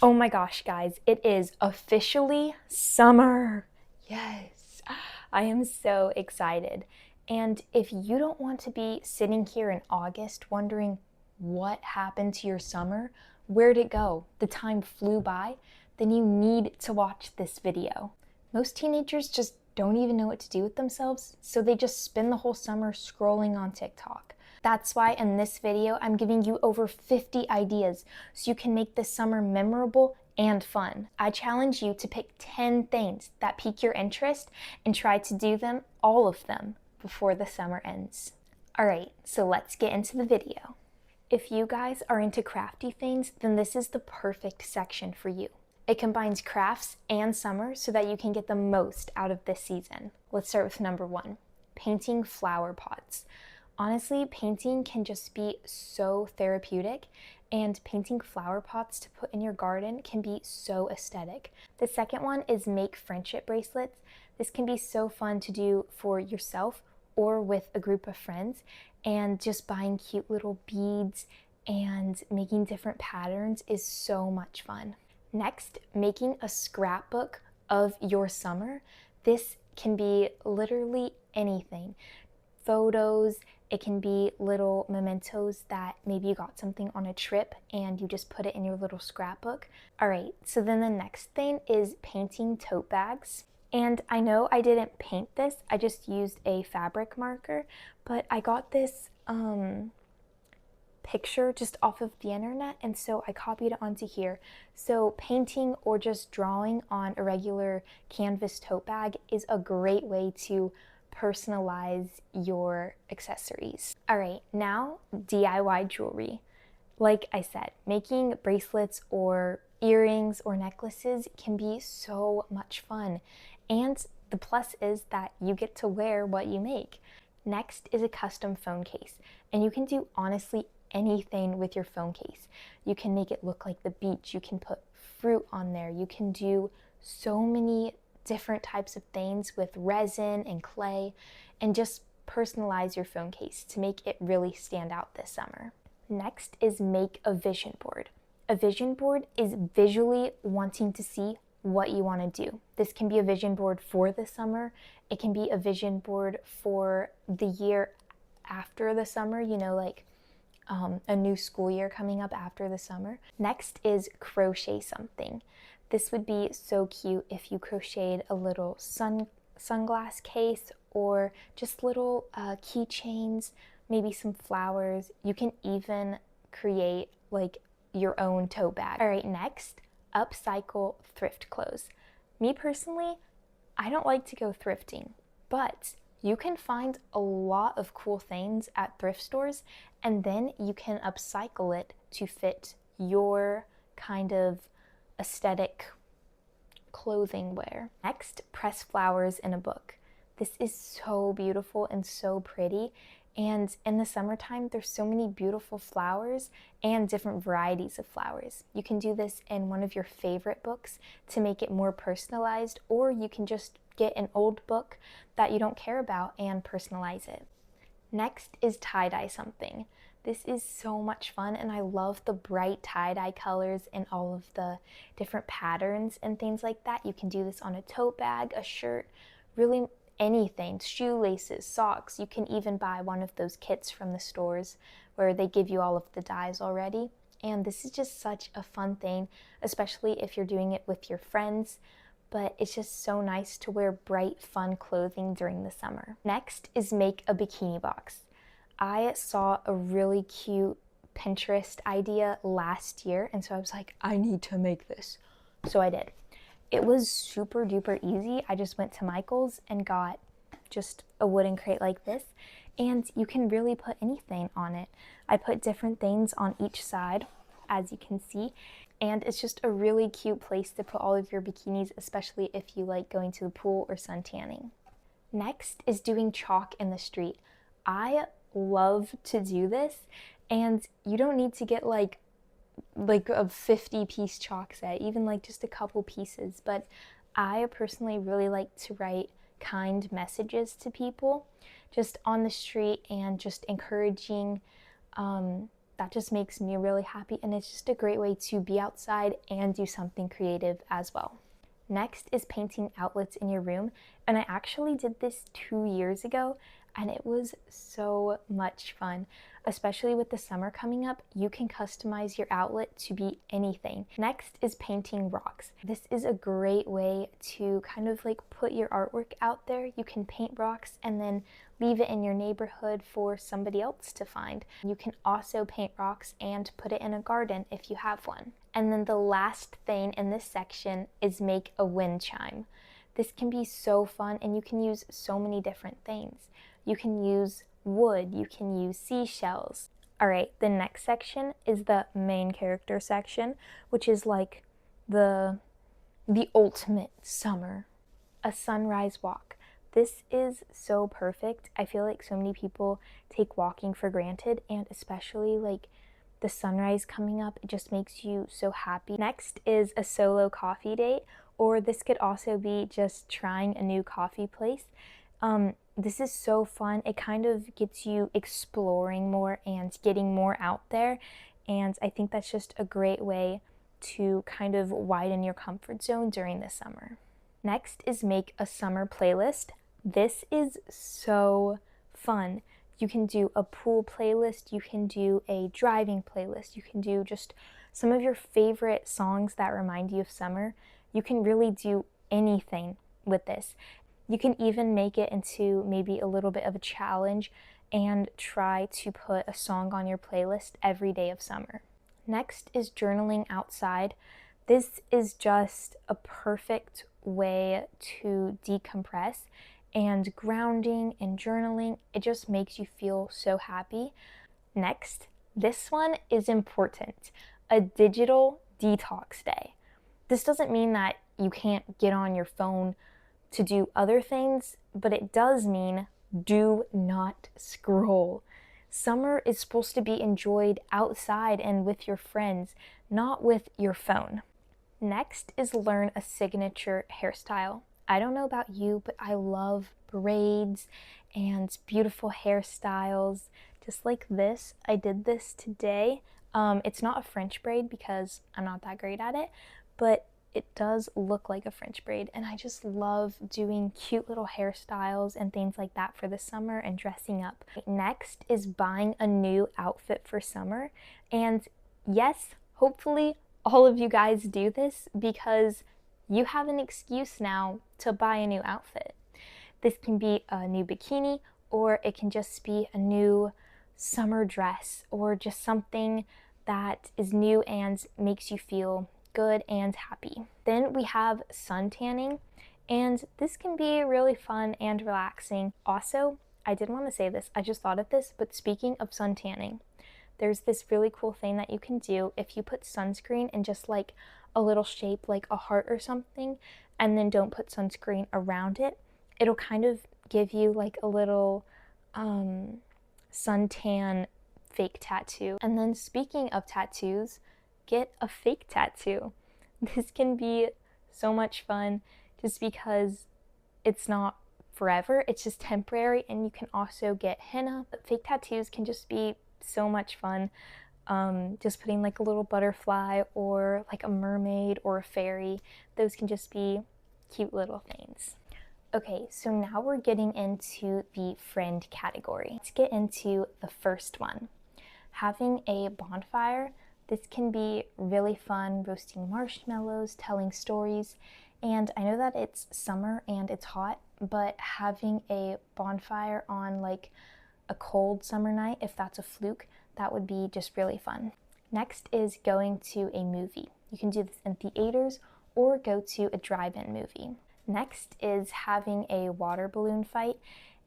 Oh my gosh, guys, it is officially summer. Yes, I am so excited. And if you don't want to be sitting here in August wondering what happened to your summer, where'd it go, the time flew by, then you need to watch this video. Most teenagers just don't even know what to do with themselves, so they just spend the whole summer scrolling on TikTok. That's why in this video, I'm giving you over 50 ideas so you can make this summer memorable and fun. I challenge you to pick 10 things that pique your interest and try to do them, all of them, before the summer ends. All right, so let's get into the video. If you guys are into crafty things, then this is the perfect section for you. It combines crafts and summer so that you can get the most out of this season. Let's start with number 1, painting flower pots. Honestly, painting can just be so therapeutic, and painting flower pots to put in your garden can be so aesthetic. The second one is make friendship bracelets. This can be so fun to do for yourself or with a group of friends, and just buying cute little beads and making different patterns is so much fun. Next, making a scrapbook of your summer. This can be literally anything. Photos, it can be little mementos that maybe you got something on a trip and you just put it in your little scrapbook. All right, so then the next thing is painting tote bags. And I know I didn't paint this, I just used a fabric marker, but I got this picture just off of the internet, and so I copied it onto here. So painting or just drawing on a regular canvas tote bag is a great way to personalize your accessories. All right, now DIY jewelry. Like I said, making bracelets or earrings or necklaces can be so much fun. And the plus is that you get to wear what you make. Next is a custom phone case. And you can do honestly anything with your phone case. You can make it look like the beach. You can put fruit on there. You can do so many different types of things with resin and clay, and just personalize your phone case to make it really stand out this summer. Next is make a vision board. A vision board is visually wanting to see what you want to do. This can be a vision board for the summer. It can be a vision board for the year after the summer, you know, like a new school year coming up after the summer. Next is crochet something. This would be so cute if you crocheted a little sunglass case or just little keychains, maybe some flowers. You can even create like your own tote bag. All right, next, upcycle thrift clothes. Me personally, I don't like to go thrifting, but you can find a lot of cool things at thrift stores, and then you can upcycle it to fit your kind of aesthetic clothing wear. Next, press flowers in a book. This is so beautiful and so pretty, and in the summertime there's so many beautiful flowers and different varieties of flowers. You can do this in one of your favorite books to make it more personalized, or you can just get an old book that you don't care about and personalize it. Next is tie-dye something. This is so much fun, and I love the bright tie-dye colors and all of the different patterns and things like that. You can do this on a tote bag, a shirt, really anything, shoelaces, socks. You can even buy one of those kits from the stores where they give you all of the dyes already. And this is just such a fun thing, especially if you're doing it with your friends. But it's just so nice to wear bright, fun clothing during the summer. Next is make a bikini box. I saw a really cute Pinterest idea last year, and so I was like, I need to make this. So I did. It was super duper easy. I just went to Michael's and got just a wooden crate like this, and you can really put anything on it. I put different things on each side, as you can see, and it's just a really cute place to put all of your bikinis, especially if you like going to the pool or sun tanning. Next is doing chalk in the street. I love to do this, and you don't need to get like a 50-piece chalk set, even like just a couple pieces, but I personally really like to write kind messages to people just on the street and just encouraging that just makes me really happy, and it's just a great way to be outside and do something creative as well. Next is painting outlets in your room, and I actually did this 2 years ago, and it was so much fun. Especially with the summer coming up, you can customize your outlet to be anything. Next is painting rocks. This is a great way to kind of like put your artwork out there. You can paint rocks and then leave it in your neighborhood for somebody else to find. You can also paint rocks and put it in a garden if you have one. And then the last thing in this section is make a wind chime. This can be so fun, and you can use so many different things. You can use wood, you can use seashells. All right, the next section is the main character section, which is like the ultimate summer, a sunrise walk. This is so perfect. I feel like so many people take walking for granted, and especially like the sunrise coming up, it just makes you so happy. Next is a solo coffee date, or this could also be just trying a new coffee place. This is so fun. It kind of gets you exploring more and getting more out there, and I think that's just a great way to kind of widen your comfort zone during the summer. Next is make a summer playlist. This is so fun. You can do a pool playlist, you can do a driving playlist, you can do just some of your favorite songs that remind you of summer. You can really do anything with this. You can even make it into maybe a little bit of a challenge and try to put a song on your playlist every day of summer. Next is journaling outside. This is just a perfect way to decompress, and grounding and journaling, it just makes you feel so happy. Next, this one is important, a digital detox day. This doesn't mean that you can't get on your phone to do other things, but it does mean do not scroll. Summer is supposed to be enjoyed outside and with your friends, not with your phone. Next is learn a signature hairstyle. I don't know about you, but I love braids and beautiful hairstyles, just like this. I did this today. It's not a French braid because I'm not that great at it, but it does look like a French braid, and I just love doing cute little hairstyles and things like that for the summer and dressing up. Next is buying a new outfit for summer, and yes, hopefully all of you guys do this because you have an excuse now to buy a new outfit. This can be a new bikini, or it can just be a new summer dress, or just something that is new and makes you feel good and happy. Then we have sun tanning, and this can be really fun and relaxing. Also, I did want to say this, I just thought of this, but speaking of sun tanning, there's this really cool thing that you can do if you put sunscreen in just like a little shape like a heart or something, and then don't put sunscreen around it. It'll kind of give you like a little suntan fake tattoo. And then speaking of tattoos, get a fake tattoo. This can be so much fun just because it's not forever, it's just temporary, and you can also get henna. But fake tattoos can just be so much fun. Just putting like a little butterfly or like a mermaid or a fairy, those can just be cute little things. Okay, so now we're getting into the friend category. Let's get into the first one. Having a bonfire. This can be really fun, roasting marshmallows, telling stories, and I know that it's summer and it's hot, but having a bonfire on like a cold summer night, if that's a fluke, that would be just really fun. Next is going to a movie. You can do this in theaters or go to a drive-in movie. Next is having a water balloon fight,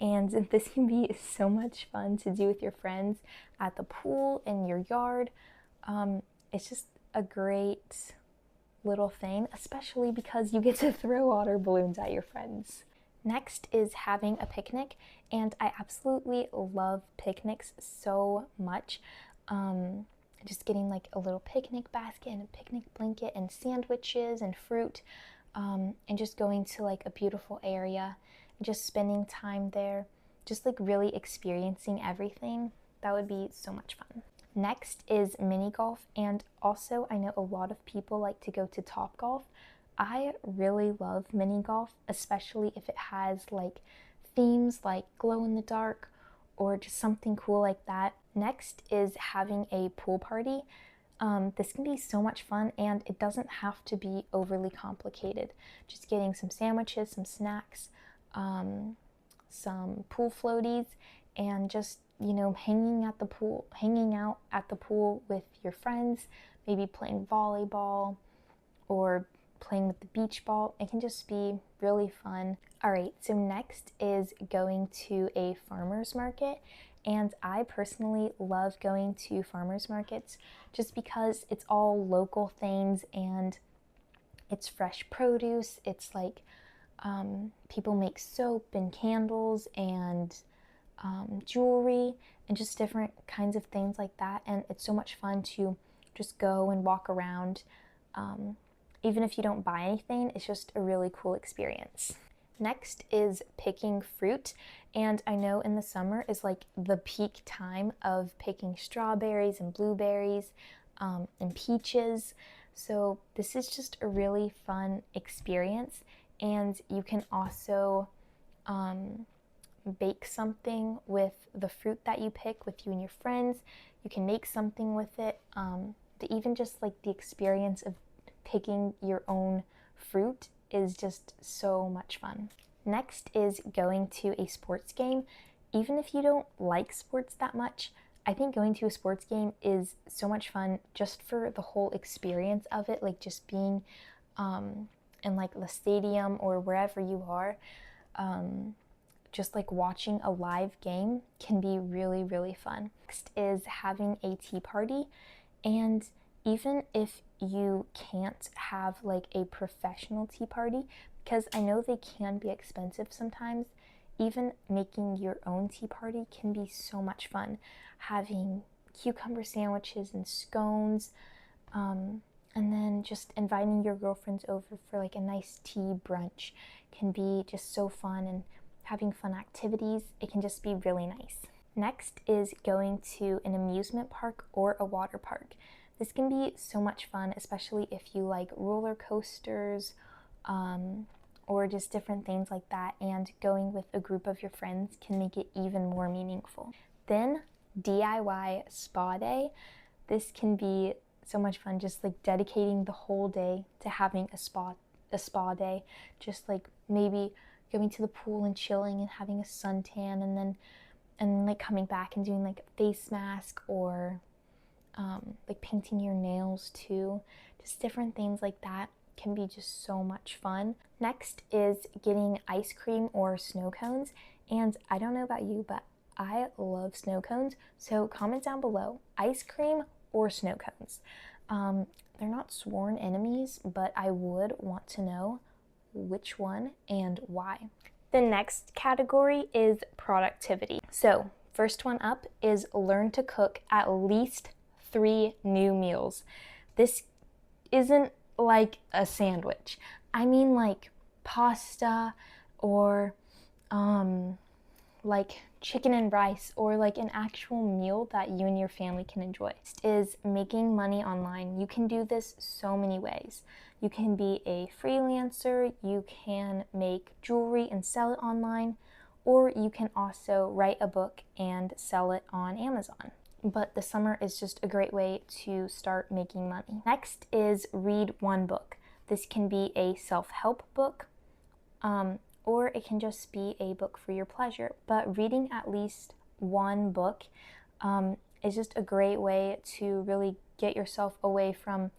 and this can be so much fun to do with your friends at the pool, in your yard. It's just a great little thing, especially because you get to throw water balloons at your friends. Next is having a picnic, and I absolutely love picnics so much. Just getting like a little picnic basket and a picnic blanket and sandwiches and fruit, and just going to like a beautiful area and just spending time there, just like really experiencing everything. That would be so much fun. Next is mini golf, and also I know a lot of people like to go to Top Golf. I really love mini golf, especially if it has like themes like glow in the dark or just something cool like that. Next is having a pool party. This can be so much fun, and it doesn't have to be overly complicated. Just getting some sandwiches, some snacks, some pool floaties, and just, hanging out at the pool with your friends, maybe playing volleyball or playing with the beach ball. It can just be really fun. All right, so next is going to a farmer's market. And I personally love going to farmers markets just because it's all local things and it's fresh produce. It's like people make soap and candles and jewelry and just different kinds of things like that. And it's so much fun to just go and walk around. Even if you don't buy anything, it's just a really cool experience. Next is picking fruit, and I know in the summer is like the peak time of picking strawberries and blueberries and peaches. So this is just a really fun experience, and you can also bake something with the fruit that you pick with you and your friends. You can make something with it. Even just like the experience of picking your own fruit is just so much fun. Next is going to a sports game. Even if you don't like sports that much, I think going to a sports game is so much fun just for the whole experience of it, like just being in like the stadium or wherever you are. Just like watching a live game can be really, really fun. Next is having a tea party, and even if you can't have like a professional tea party, because I know they can be expensive sometimes, even making your own tea party can be so much fun. Having cucumber sandwiches and scones, and then just inviting your girlfriends over for like a nice tea brunch can be just so fun, and having fun activities, it can just be really nice. Next is going to an amusement park or a water park. This can be so much fun, especially if you like roller coasters or just different things like that, and going with a group of your friends can make it even more meaningful. Then DIY spa day. This can be so much fun, just like dedicating the whole day to having a spa day, just like maybe going to the pool and chilling and having a suntan, and like coming back and doing like a face mask or like painting your nails too. Just different things like that can be just so much fun. Next is getting ice cream or snow cones, and I don't know about you, but I love snow cones. So comment down below, ice cream or snow cones. They're not sworn enemies, but I would want to know which one and why. The next category is productivity. So first one up is learn to cook at least 3 new meals. This isn't like a sandwich. I mean like pasta or like chicken and rice, or like an actual meal that you and your family can enjoy. Next is making money online. You can do this so many ways. You can be a freelancer, you can make jewelry and sell it online, or you can also write a book and sell it on Amazon. But the summer is just a great way to start making money. Next is read one book. This can be a self-help book, or it can just be a book for your pleasure. But reading at least one book is just a great way to really get yourself away from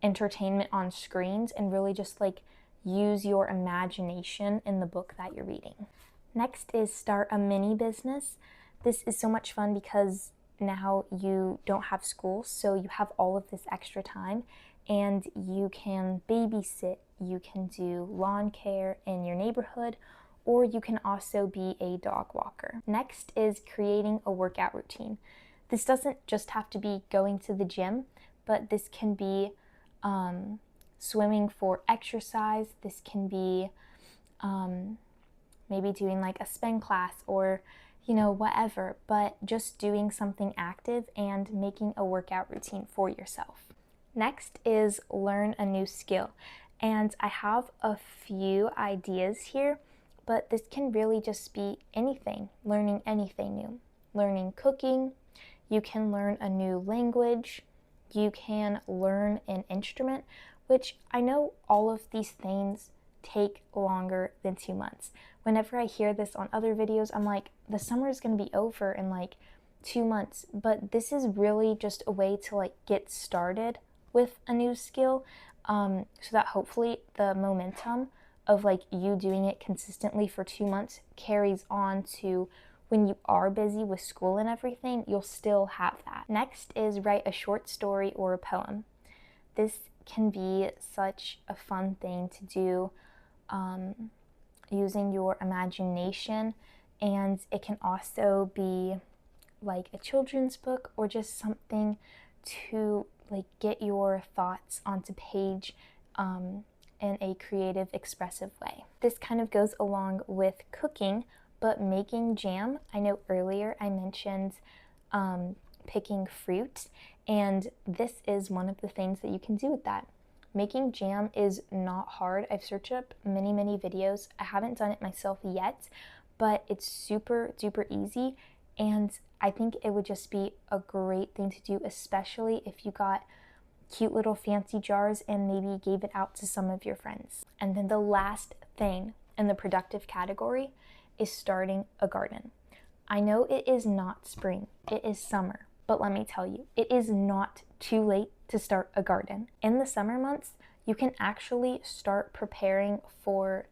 entertainment on screens and really just like use your imagination in the book that you're reading. Next is start a mini business. This is so much fun because now you don't have school, so you have all of this extra time, and you can babysit, you can do lawn care in your neighborhood, or you can also be a dog walker. Next is creating a workout routine. This doesn't just have to be going to the gym, but this can be swimming for exercise. This can be maybe doing like a spin class, or whatever, but just doing something active and making a workout routine for yourself. Next is learn a new skill. And I have a few ideas here, but this can really just be anything, learning anything new. Learning cooking, you can learn a new language, you can learn an instrument, which I know all of these things take longer than 2 months. Whenever I hear this on other videos, I'm like, the summer is going to be over in like 2 months, but this is really just a way to like get started with a new skill, so that hopefully the momentum of like you doing it consistently for 2 months carries on to when you are busy with school and everything, you'll still have that. Next is write a short story or a poem. This can be such a fun thing to do, using your imagination, and it can also be like a children's book or just something to like get your thoughts onto page in a creative, expressive way. This kind of goes along with cooking, but making jam. I know earlier I mentioned picking fruit, and this is one of the things that you can do with that. Making jam is not hard. I've searched up many videos. I haven't done it myself yet, but it's super duper easy, and I think it would just be a great thing to do, especially if you got cute little fancy jars and maybe gave it out to some of your friends. And then the last thing in the productive category is starting a garden. I know it is not spring, it is summer, but let me tell you, it is not too late to start a garden. In the summer months, you can actually start preparing for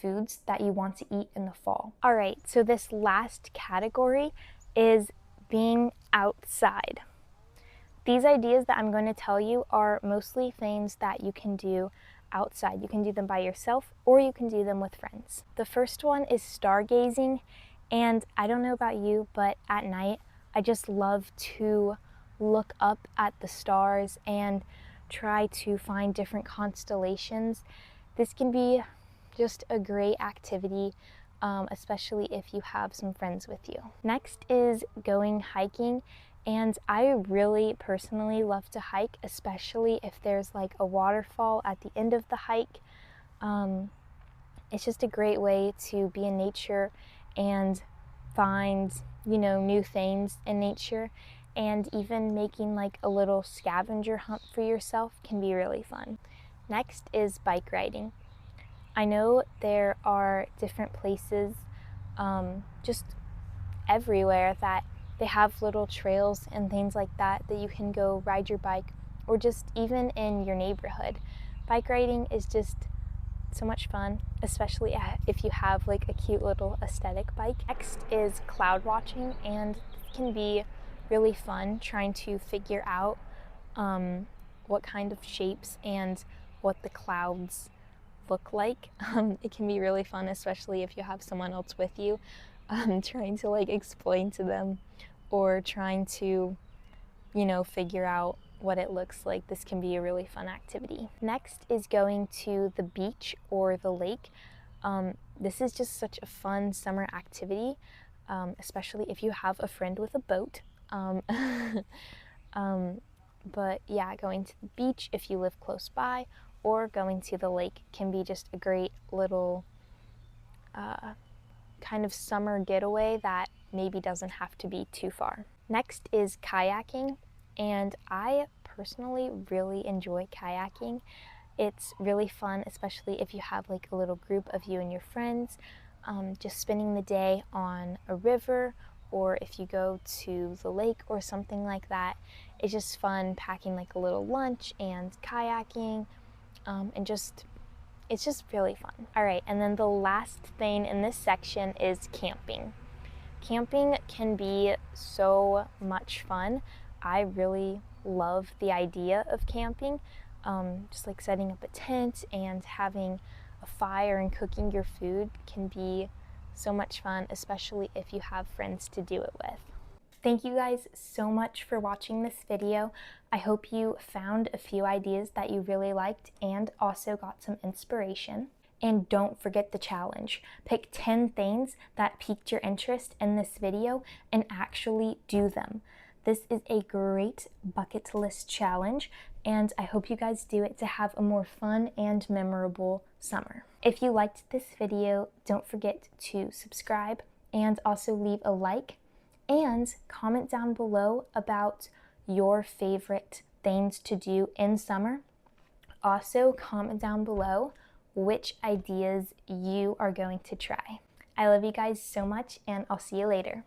foods that you want to eat in the fall. All right, so this last category is being outside. These ideas that I'm going to tell you are mostly things that you can do outside. You can do them by yourself or you can do them with friends. The first one is stargazing, and I don't know about you, but at night I just love to look up at the stars and try to find different constellations. This can be just a great activity, especially if you have some friends with you. Next is going hiking, and I really personally love to hike, especially if there's like a waterfall at the end of the hike. It's just a great way to be in nature and find, new things in nature, and even making like a little scavenger hunt for yourself can be really fun. Next is bike riding. I know there are different places just everywhere that they have little trails and things like that you can go ride your bike, or just even in your neighborhood. Bike riding is just so much fun, especially if you have like a cute little aesthetic bike. Next is cloud watching, and it can be really fun trying to figure out what kind of shapes and what the clouds look like. It can be really fun, especially if you have someone else with you, trying to like explain to them or trying to, figure out what it looks like. This can be a really fun activity. Next is going to the beach or the lake. This is just such a fun summer activity, especially if you have a friend with a boat. But yeah, going to the beach if you live close by, or going to the lake can be just a great little kind of summer getaway that maybe doesn't have to be too far. Next is kayaking, and I personally really enjoy kayaking. It's really fun, especially if you have like a little group of you and your friends, just spending the day on a river, or if you go to the lake or something like that. It's just fun packing like a little lunch and kayaking, and it's just really fun. All right, and then the last thing in this section is camping. Camping can be so much fun. I really love the idea of camping, just like setting up a tent and having a fire and cooking your food can be so much fun, especially if you have friends to do it with. Thank you guys so much for watching this video. I hope you found a few ideas that you really liked and also got some inspiration. And don't forget the challenge. Pick 10 things that piqued your interest in this video and actually do them. This is a great bucket list challenge, and I hope you guys do it to have a more fun and memorable summer. If you liked this video, don't forget to subscribe and also leave a like and comment down below about your favorite things to do in summer. Also, comment down below which ideas you are going to try. I love you guys so much, and I'll see you later.